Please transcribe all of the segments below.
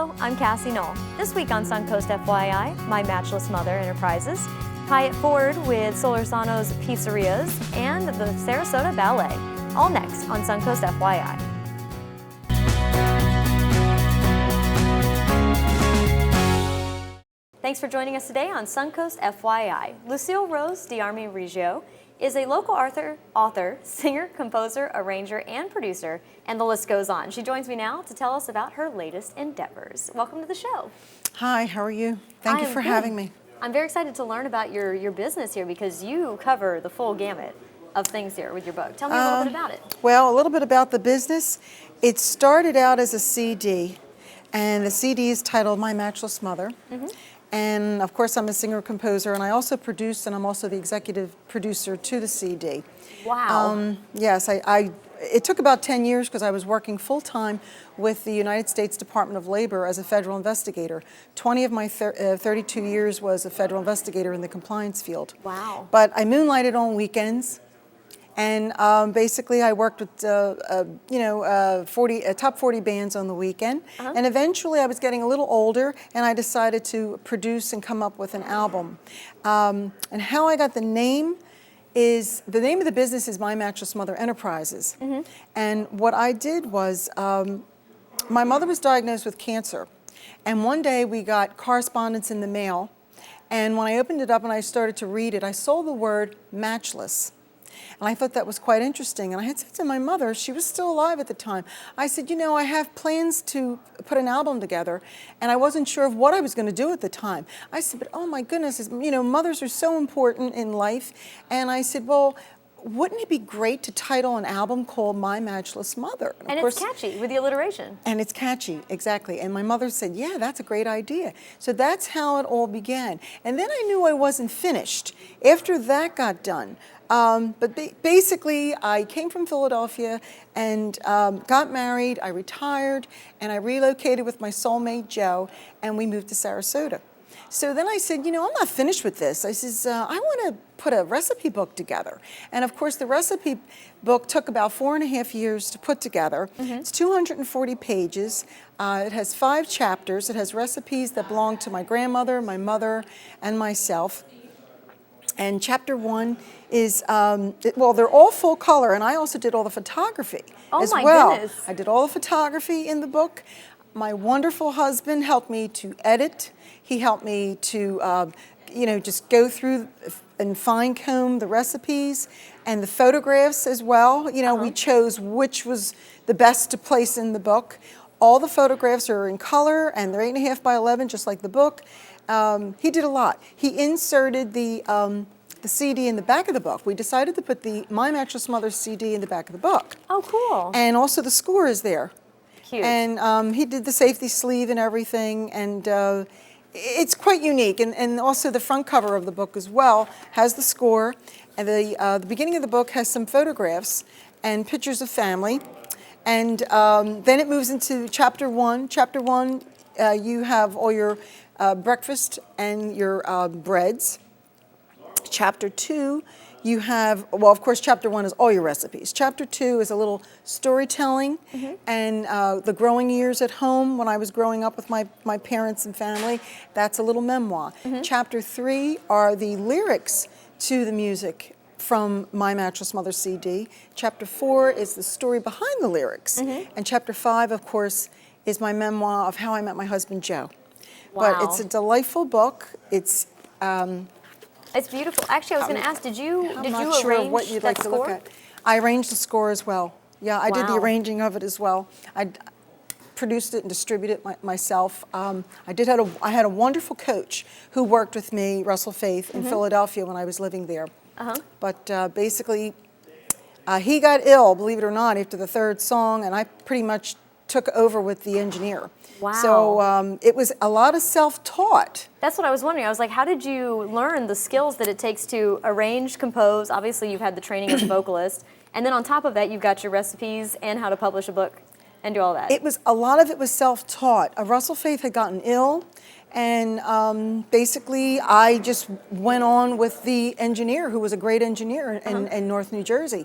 Hello, I'm Cassie Knoll. This week on Suncoast FYI, my Matchless Mother Enterprises, Pie It Forward with Solorzano's Pizzerias, and the Sarasota Ballet. All next on Suncoast FYI. Thanks for joining us today on Suncoast FYI. Lucille Rose Diarmi Reggio is a local author, singer, composer, arranger, and producer, and the list goes on. She joins me now to tell us about her latest endeavors. Welcome to the show. Hi, how are you? Thank you for having me. I'm very excited to learn about your business here because you cover the full gamut of things here with your book. Tell me a little bit about it. Well, a little bit about the business. It started out as a CD, and the CD is titled My Matchless Mother. And of course, I'm a singer-composer, and I also produce, and I'm also the executive producer to the CD. Wow. Yes, it took about 10 years because I was working full-time with the United States Department of Labor as a federal investigator. 20 of my 32 years was a federal investigator in the compliance field. Wow. But I moonlighted on weekends. And basically, I worked with top 40 bands on the weekend. And eventually, I was getting a little older, and I decided to produce and come up with an album. And how I got the name is, the name of the business is My Matchless Mother Enterprises. And what I did was, my mother was diagnosed with cancer. And one day, we got correspondence in the mail. And when I opened it up and I started to read it, I saw the word matchless. And I thought that was quite interesting. And I had said to my mother, she was still alive at the time, I said, you know, I have plans to put an album together, and I wasn't sure of what I was going to do at the time. I said, but oh my goodness, you know, mothers are so important in life. And I said, well, wouldn't it be great to title an album called My Matchless Mother? And it's catchy with the alliteration. And it's catchy, exactly. And my mother said, yeah, that's a great idea. So that's how it all began. And then I knew I wasn't finished. After that got done, basically, I came from Philadelphia and got married, I retired, and I relocated with my soulmate, Joe, and we moved to Sarasota. So then I said, you know, I'm not finished with this. I says, I want to put a recipe book together. And of course, the recipe book took about 4.5 years to put together. It's 240 pages. It has 5 chapters. It has recipes that belong to my grandmother, my mother, and myself. And chapter 1 is, well, they're all full color, and I also did all the photography as well. Goodness. I did all the photography in the book. My wonderful husband helped me to edit. He helped me to, you know, just go through and fine comb the recipes and the photographs as well. You know, we chose which was the best to place in the book. All the photographs are in color, and they're 8.5 by 11, just like the book. He did a lot. He inserted the CD in the back of the book. We decided to put the My Matchless Mother CD in the back of the book. Oh, cool. And also the score is there. Cute. And he did the safety sleeve and everything, and it's quite unique. And also the front cover of the book as well has the score, and the beginning of the book has some photographs and pictures of family. And then it moves into chapter 1. Chapter 1, you have all your breakfast and your breads. Chapter 2, you have, well, of course, chapter 1 is all your recipes. Chapter 2 is a little storytelling and the growing years at home when I was growing up with my parents and family. That's a little memoir. Chapter 3 are the lyrics to the music from My Matchless Mother CD. Chapter 4 is the story behind the lyrics. And chapter 5, of course, is my memoir of how I met my husband, Joe. Wow. But it's a delightful book. It's beautiful. Actually, I was going to ask, did you arrange what you'd like to look at. I arranged the score as well. Yeah, I did the arranging of it as well. I produced it and distributed it myself. I had a wonderful coach who worked with me, Russell Faith, in Philadelphia when I was living there. But basically, he got ill, believe it or not, after the 3rd song, and I pretty much took over with the engineer. Wow. So it was a lot of self-taught. That's what I was wondering. I was like, how did you learn the skills that it takes to arrange, compose? Obviously, you've had the training as a vocalist. And then on top of that, you've got your recipes and how to publish a book and do all that. A lot of it was self-taught. Russell Faith had gotten ill, and basically I just went on with the engineer, who was a great engineer in North New Jersey.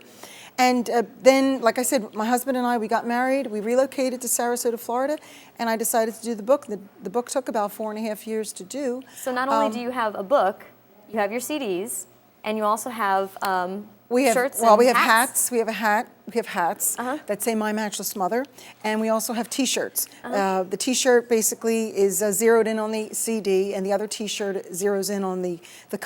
And then, like I said, my husband and I, we got married, we relocated to Sarasota, Florida, and I decided to do the book. The book took about 4.5 years to do. So not only do you have a book, you have your CDs, and you also have shirts and we have hats. hats. We have hats that say "My Matchless Mother," and we also have T-shirts. The T-shirt basically is zeroed in on the CD, and the other T-shirt zeroes in on the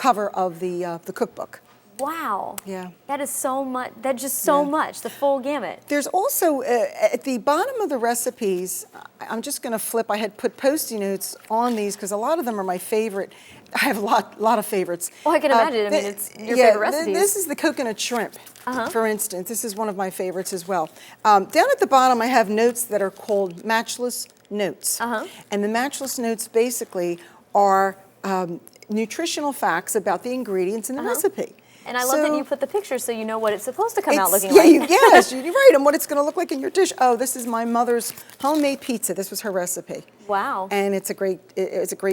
cover of the cookbook. Wow. Yeah. That is so much. That's just so much. The full gamut. There's also at the bottom of the recipes. I'm just going to flip. I had put Post-it notes on these because a lot of them are my favorite. I have a lot of favorites. Well, I can imagine. I mean, it's your favorite recipes. This is the coconut shrimp, for instance. This is one of my favorites as well. Down at the bottom, I have notes that are called Matchless Notes. And the Matchless Notes basically are nutritional facts about the ingredients in the recipe. And I love that you put the picture so you know what it's supposed to come out looking like. like. Yes, you're right, and what it's going to look like in your dish. Oh, this is my mother's homemade pizza. This was her recipe. Wow. And it's a great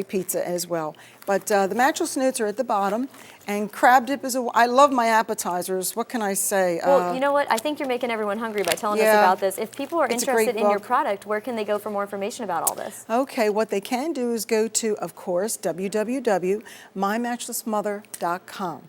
pizza as well. But the Matchless Notes are at the bottom, and crab dip is I love my appetizers. What can I say? Well, you know what? I think you're making everyone hungry by telling us about this. If people are interested in your product, where can they go for more information about all this? Okay, what they can do is go to, of course, www.mymatchlessmother.com.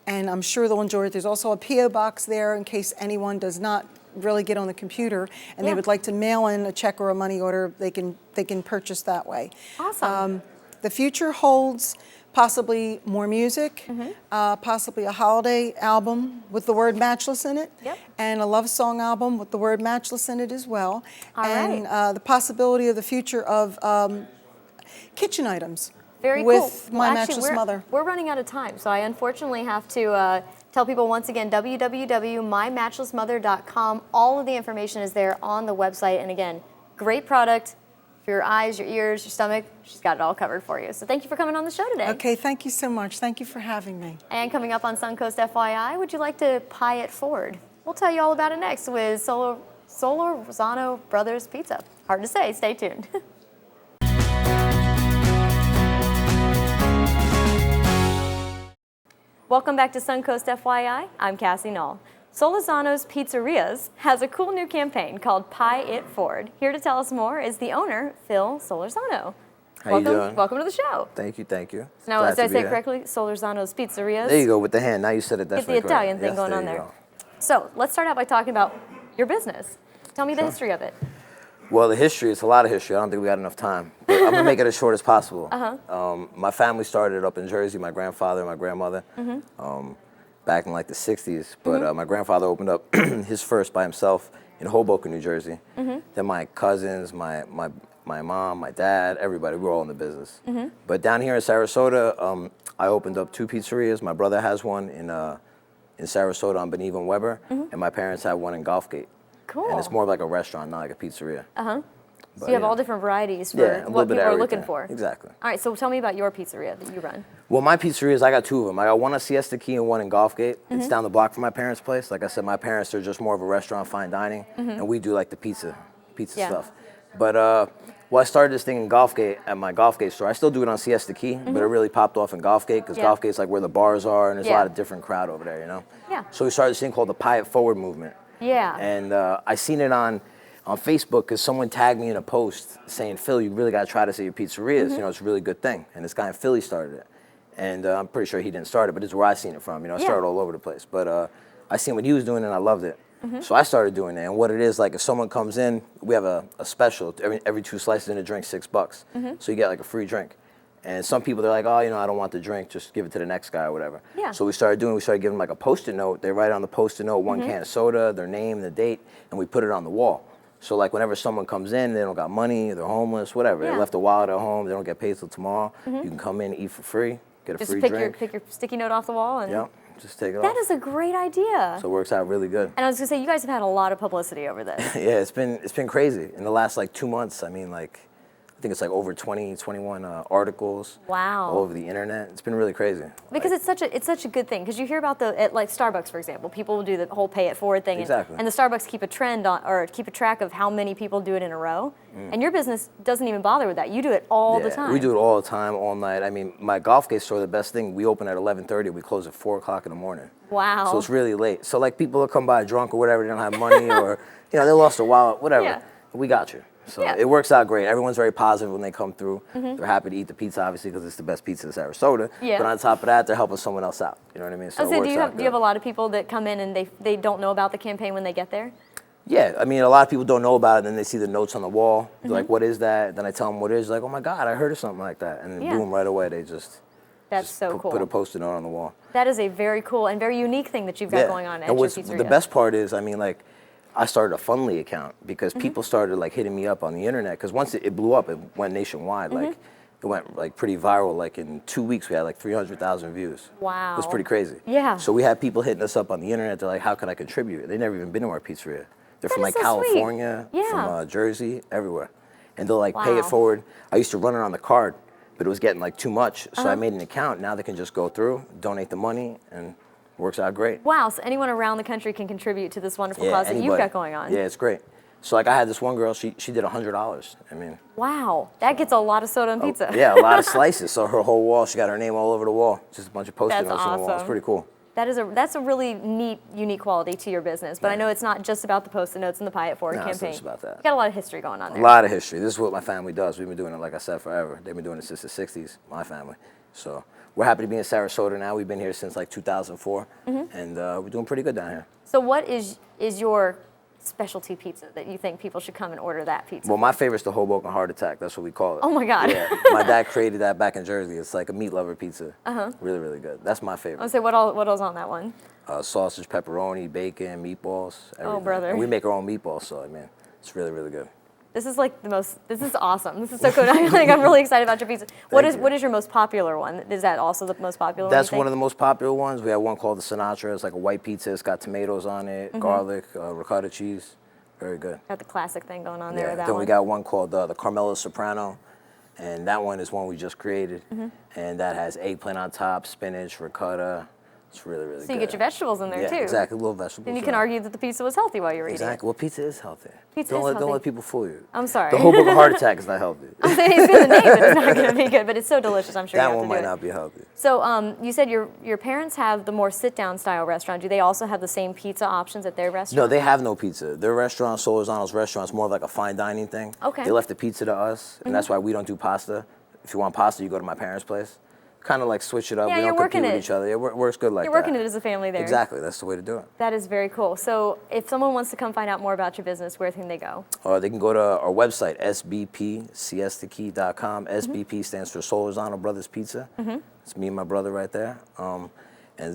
And I'm sure they'll enjoy it. There's also a P.O. box there in case anyone does not really get on the computer and they would like to mail in a check or a money order. They can purchase that way. Awesome. The future holds possibly more music, possibly a holiday album with the word matchless in it, and a love song album with the word matchless in it as well. And the possibility of the future of kitchen items. Very with cool. My Matchless Mother. We're running out of time, so I unfortunately have to tell people once again, www.mymatchlessmother.com. All of the information is there on the website. And again, great product for your eyes, your ears, your stomach. She's got it all covered for you. So thank you for coming on the show today. Okay, thank you so much. Thank you for having me. And coming up on Suncoast FYI, would you like to pie it forward? We'll tell you all about it next with Solorzano Brothers Pizza. Hard to say. Stay tuned. Welcome back to Suncoast FYI. I'm Cassie Knoll. Solorzano's Pizzerias has a cool new campaign called Pie It Forward. Here to tell us more is the owner, Phil Solorzano. How you doing? Welcome to the show. Thank you, thank you. Now, did I say it correctly? Solorzano's Pizzerias. There you go, with the hand. Now you said it. That's Get the Italian thing going on there. So let's start out by talking about your business. Tell me the history of it. Well, the history, it's a lot of history. I don't think we got enough time. But I'm going to make it as short as possible. My family started up in Jersey, my grandfather and my grandmother, back in like the 60s. But my grandfather opened up his first by himself in Hoboken, New Jersey. Then my cousins, my mom, my dad, everybody, we were all in the business. But down here in Sarasota, I opened up 2 pizzerias. My brother has one in Sarasota on Beneva and Weber, and my parents have one in Gulfgate. Cool. And it's more like a restaurant, not like a pizzeria. So you have all different varieties for what people are looking for. Exactly. All right, so tell me about your pizzeria that you run. Well, my pizzerias, I got 2 of them. I got one on Siesta Key and one in Gulfgate. It's down the block from my parents' place. Like I said, my parents are just more of a restaurant, fine dining, and we do like the pizza stuff. But well, I started this thing in Gulfgate at my Gulfgate store. I still do it on Siesta Key, but it really popped off in Gulfgate because Gulfgate's like where the bars are, and there's a lot of different crowd over there, you know? Yeah. So we started this thing called the Pie It Forward movement. Yeah. And I seen it on Facebook because someone tagged me in a post saying, Phil, you really got to try this at your pizzerias. You know, it's a really good thing. And this guy in Philly started it. And I'm pretty sure he didn't start it, but it's where I seen it from. You know, I started all over the place. But I seen what he was doing and I loved it. So I started doing it. And what it is, like if someone comes in, we have a special. Every 2 slices in a drink, $6. So you get like a free drink. And some people, they're like, oh, you know, I don't want the drink, just give it to the next guy or whatever. Yeah. So we started giving them like a Post-it note. They write on the Post-it note 1 can of soda, their name, the date, and we put it on the wall. So like whenever someone comes in, they don't got money, they're homeless, whatever. They left a wallet at home, they don't get paid till tomorrow. You can come in, eat for free, get a free drink. Just pick your sticky note off the wall. And just take it off. That is a great idea. So it works out really good. And I was gonna say, you guys have had a lot of publicity over this. Yeah, it's been crazy. In the last like 2 months, I mean, like I think it's like over 20, 21 articles. Wow. All over the internet. It's been really crazy. Because it's such a good thing. Because you hear about at like Starbucks, for example, people will do the whole pay it forward thing. Exactly. And the Starbucks keep a trend on, or keep a track of how many people do it in a row. And your business doesn't even bother with that. You do it all the time. We do it all the time, all night. I mean, my golf case store, the best thing, we open at 11:30. We close at 4 o'clock in the morning. Wow. So it's really late. So like people will come by drunk or whatever, they don't have money or, you know, they lost their wallet, whatever. Yeah. We got you. So it works out great. Everyone's very positive when they come through. They're happy to eat the pizza, obviously, because it's the best pizza in Sarasota. Yeah. But on top of that, they're helping someone else out. You know what I mean? So it works out do you have a lot of people that come in and they don't know about the campaign when they get there? Yeah, I mean, a lot of people don't know about it, and then they see the notes on the wall. They're like, what is that? Then I tell them what it is. Like, oh my God, I heard of something like that. And then boom, right away, they just cool. Put a Post-it note on the wall. That is a very cool and very unique thing that you've got going on at your pizzeria. The best part is, I mean, like, I started a Fundly account because people started like hitting me up on the internet because once it blew up, it went nationwide. Like it went like pretty viral. Like in 2 weeks, we had like 300,000 views. Wow. It was pretty crazy. Yeah. So we had people hitting us up on the internet. They're like, how can I contribute? They never even been to our pizzeria. They're from like so California, from Jersey, everywhere. And they'll like pay it forward. I used to run it on the card, but it was getting like too much. So I made an account. Now they can just go through, donate the money, and works out great. Wow, so anyone around the country can contribute to this wonderful cause that you've got going on. Yeah, it's great. So like I had this one girl, she did $100. I mean. Wow, that gets a lot of soda and pizza. Yeah, a lot of slices. So her whole wall, she got her name all over the wall. Just a bunch of Post-it notes on the wall. It's pretty cool. That's a really neat, unique quality to your business. But I know it's not just about the Post-it notes and the Pie It Forward campaign. It's not just about that. You got a lot of history going on there. A lot of history. This is what my family does. We've been doing it, like I said, forever. They've been doing it since the 60s, my family. So we're happy to be in Sarasota now. We've been here since like 2004, and we're doing pretty good down here. So what is your specialty pizza that you think people should come and order that pizza? Well, my favorite's the Hoboken Heart Attack. That's what we call it. Oh my God. Yeah, my dad created that back in Jersey. It's like a meat lover pizza. Really, really good. That's my favorite. I'll say what all's on that one? Sausage, pepperoni, bacon, meatballs, everything. Oh, brother. And we make our own meatballs, so I mean, it's really, really good. This is like this is awesome. This is so cool. I'm really excited about your pizza. What is your most popular one? Is that also the most popular one? That's one of the most popular ones. We have one called the Sinatra. It's like a white pizza. It's got tomatoes on it, garlic, ricotta cheese. Very good. Got the classic thing going on there. Then we got one called the Carmela Soprano, and that one is one we just created, and that has eggplant on top, spinach, ricotta. It's really, really good. So you get your vegetables in there too. Exactly, little vegetables. And you can argue that the pizza was healthy while you were eating it. Exactly. Well, pizza is healthy. Don't let people fool you. I'm sorry. The Hoboken Heart Attack is not healthy. I'm saying it's in the name, but it's not going to be good. But it's so delicious. I'm sure that you have one to do might not be healthy. So you said your parents have the more sit-down style restaurant. Do they also have the same pizza options at their restaurant? No, they have no pizza. Their restaurant, Solorzano's restaurant, is more of like a fine dining thing. Okay. They left the pizza to us, and that's why we don't do pasta. If you want pasta, you go to my parents' place. Kind of like switch it up. Yeah, we don't you're compete working with each other. It works good like that. You're working it as a family there. Exactly. That's the way to do it. That is very cool. So if someone wants to come find out more about your business, where can they go? They can go to our website, sbpsiestakey.com. SBP stands for Solorzano Brothers Pizza. It's me and my brother right there. And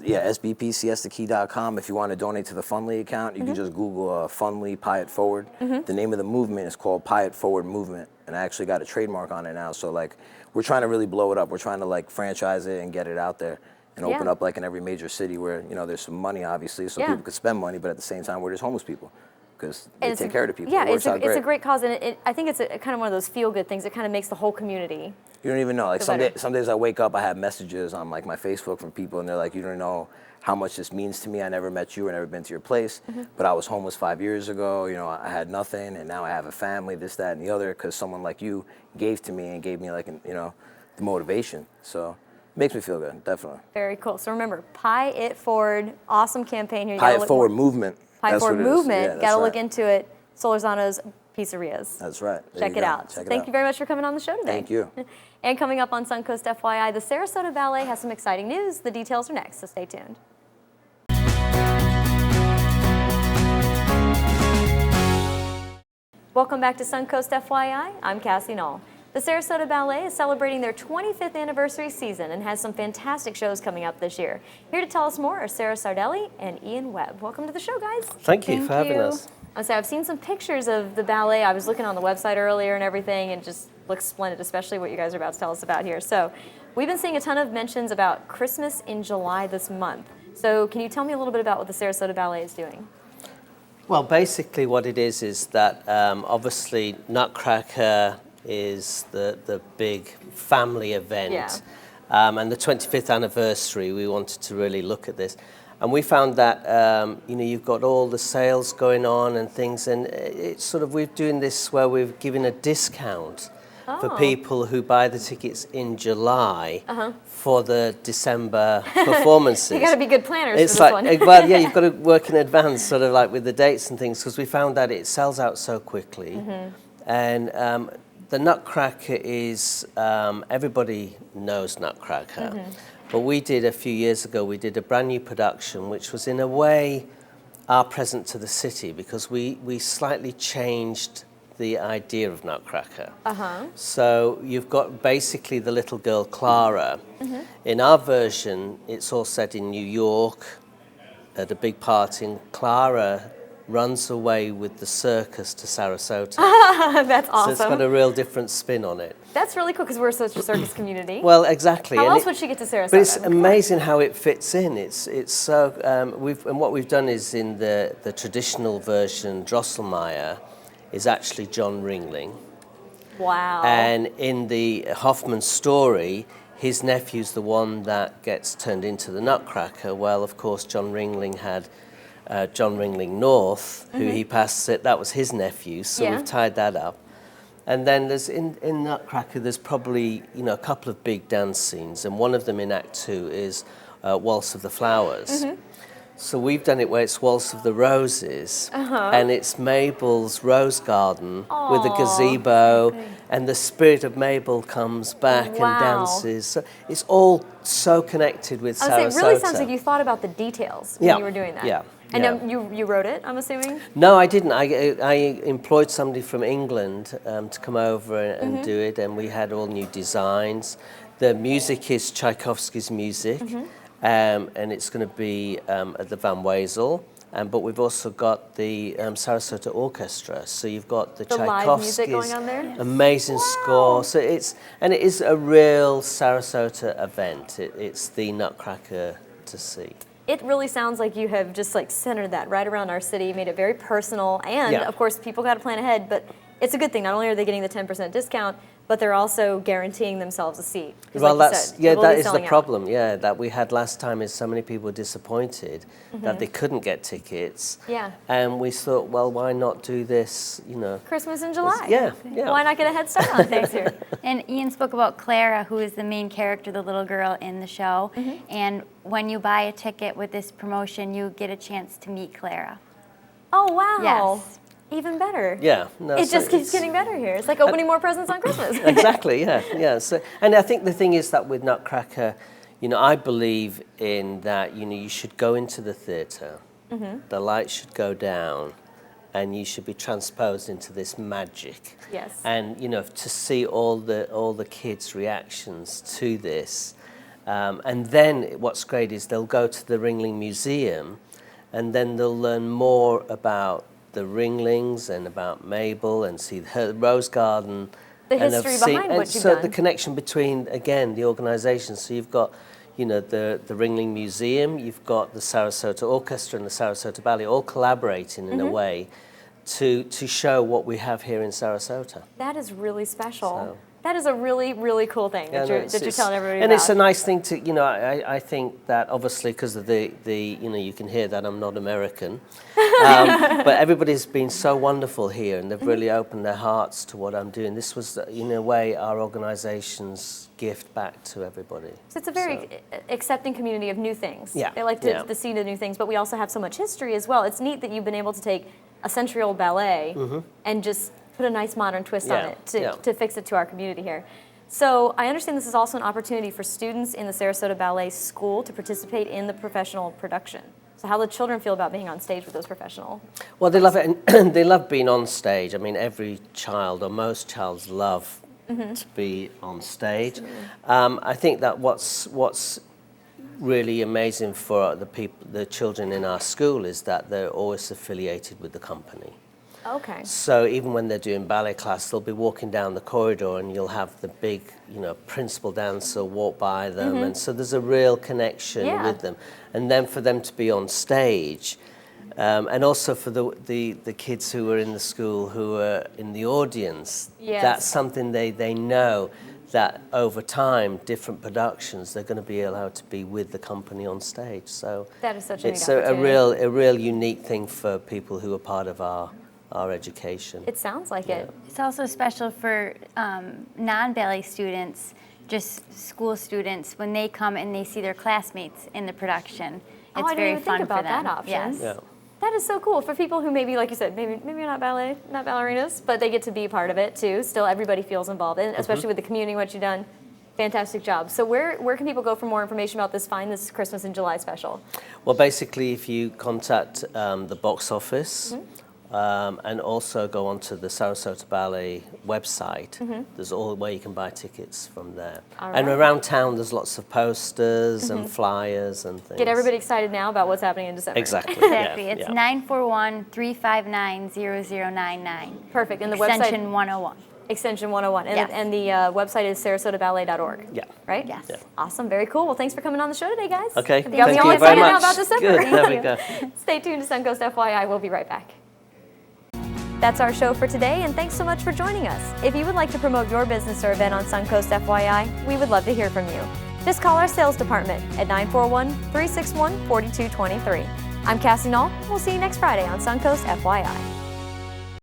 yeah, sbpsiestakey.com. If you want to donate to the Fundly account, you can just Google Fundly Pie It Forward. The name of the movement is called Pie It Forward Movement, and I actually got a trademark on it now. So like, we're trying to really blow it up. We're trying to like franchise it and get it out there and open up like in every major city where, you know, there's some money obviously, so people could spend money, but at the same time where there's homeless people, because they take care of the people. Yeah, it works out great. It's a great cause, and I think it's kind of one of those feel-good things. It kind of makes the whole community. You don't even know. Like some days I wake up, I have messages on like my Facebook from people, and they're like, you don't know how much this means to me. I never met you, I never been to your place, but I was homeless 5 years ago. You know, I had nothing, and now I have a family, this, that, and the other, because someone like you gave to me and gave me like, you know, the motivation. So it makes me feel good, definitely. Very cool. So remember, Pie It Forward, awesome campaign here. Pie It Forward Movement. Pie It Forward Movement. Got to look into it. Solorzano's Pizzerias. That's right. Check it out. Thank you very much for coming on the show today. Thank you. And coming up on Suncoast FYI, the Sarasota Ballet has some exciting news. The details are next, so stay tuned. Welcome back to Suncoast FYI. I'm Cassie Knoll. The Sarasota Ballet is celebrating their 25th anniversary season and has some fantastic shows coming up this year. Here to tell us more are Sarah Sardelli and Ian Webb. Welcome to the show, guys. Thank you for having us. So I've seen some pictures of the ballet. I was looking on the website earlier and everything, and it just looks splendid, especially what you guys are about to tell us about here. So we've been seeing a ton of mentions about Christmas in July this month. So can you tell me a little bit about what the Sarasota Ballet is doing? Well, basically what it is that obviously Nutcracker is the big family event. Yeah. And the 25th anniversary, we wanted to really look at this. And we found that, you've got all the sales going on and things, and it's sort of, we're doing this where we're giving a discount for people who buy the tickets in July for the December performances. You got to be good planners It's for this like, one. well, yeah, you've got to work in advance, sort of like with the dates and things, because we found that it sells out so quickly. And the Nutcracker is, everybody knows Nutcracker. But we did a few years ago, we did a brand new production, which was in a way our present to the city, because we slightly changed the idea of Nutcracker. So you've got basically the little girl Clara. In our version, it's all set in New York at a big party, and Clara runs away with the circus to Sarasota. That's awesome. So it's got a real different spin on it. That's really cool because we're such a circus community. Well, exactly. How And else would she get to Sarasota? But it's amazing how it fits in. It's so and what we've done is in the traditional version, Drosselmeyer is actually John Ringling, Wow. and in the Hoffman story, his nephew's the one that gets turned into the Nutcracker. Well, of course, John Ringling had John Ringling North, who he passed it. That was his nephew, so Yeah. we've tied that up. And then there's in Nutcracker, there's probably a couple of big dance scenes, and one of them in Act 2 is Waltz of the Flowers. So we've done it where it's Waltz of the Roses, and it's Mabel's rose garden with a gazebo, and the spirit of Mabel comes back and dances. So it's all so connected with Sarasota. I would say it really sounds like you thought about the details when you were doing that. Yeah. And you wrote it, I'm assuming? No, I didn't. I employed somebody from England to come over and do it, and we had all new designs. The music is Tchaikovsky's music, and it's going to be at the Van Wezel. But we've also got the Sarasota Orchestra, so you've got the live music Tchaikovsky's going on there? amazing score. So it is a real Sarasota event. It's the Nutcracker to see. It really sounds like you have just like centered that right around our city, made it very personal, and of course people got to plan ahead, but it's a good thing. Not only are they getting the 10% discount, but they're also guaranteeing themselves a seat. Well, like that is the out. problem. Yeah, that we had last time is so many people were disappointed that they couldn't get tickets. Yeah. And we thought, well, why not do this? Christmas in July. Yeah. Why not get a head start on things here? And Ian spoke about Clara, who is the main character, the little girl in the show. And when you buy a ticket with this promotion, you get a chance to meet Clara. Oh wow. Yes. Even better. Yeah. No, It just keeps getting better here. It's like opening more presents on Christmas. Exactly. Yeah. So, and I think the thing is that with Nutcracker, I believe in that. You should go into the theatre, the lights should go down, and you should be transposed into this magic. Yes. And to see all the kids' reactions to this, and then what's great is they'll go to the Ringling Museum, and then they'll learn more about the Ringlings and about Mabel and see her rose garden. The history behind what you've so done. the connection between, again, the organisations. So you've got, the Ringling Museum, you've got the Sarasota Orchestra and the Sarasota Ballet all collaborating in a way to show what we have here in Sarasota. That is really special. So- That is a really, really cool thing that you're telling everybody and about. it's a nice thing to, I think that obviously because of the you can hear that I'm not American, but everybody's been so wonderful here and they've really opened their hearts to what I'm doing. This was, in a way, our organisation's gift back to everybody. So it's a very accepting community of new things. Yeah. They like to see the new things, but we also have so much history as well. It's neat that you've been able to take a century-old ballet and just put a nice modern twist on it to fix it to our community here. So I understand this is also an opportunity for students in the Sarasota Ballet School to participate in the professional production. So how do the children feel about being on stage with those professional? Well, they love it, and they love being on stage. I mean, every child or most childs love to be on stage. I think that what's really amazing for the children in our school is that they're always affiliated with the company. Okay. So even when they're doing ballet class, they'll be walking down the corridor and you'll have the big, principal dancer walk by them. And so there's a real connection with them. And then for them to be on stage, And also for the kids who are in the school who are in the audience, Yes. that's something they know that over time, different productions, they're going to be allowed to be with the company on stage. So That is such a neat it's a opportunity. real unique thing for people who are part of our education. It sounds like it. It's also special for non-ballet students, just school students, when they come and they see their classmates in the production. It's I didn't very even fun think about for them. that option. Yes. Yeah. That is so cool for people who maybe, like you said, maybe you're not ballerinas, but they get to be part of it too. Still, everybody feels involved, and especially with the community, what you've done. Fantastic job. So where can people go for more information about this Find This Christmas in July special? Well, basically, if you contact the box office and also go onto the Sarasota Ballet website, there's all where you can buy tickets from there. All And right. around town, there's lots of posters and flyers and things. Get everybody excited now about what's happening in December. Exactly. Exactly. Yeah, It's yeah. 941-359-0099. Perfect. And the Extension website, 101. Extension 101. And, Yes. and the website is sarasotaballet.org. Yeah. Right? Yes. Yeah. Awesome. Very cool. Well, thanks for coming on the show today, guys. Okay. Got Thank me you all very excited now much. about December. Good. There we go. Stay tuned to Suncoast FYI. We'll be right back. That's our show for today, and thanks so much for joining us. If you would like to promote your business or event on Suncoast FYI, we would love to hear from you. Just call our sales department at 941-361-4223. I'm Cassie Knoll. We'll see you next Friday on Suncoast FYI.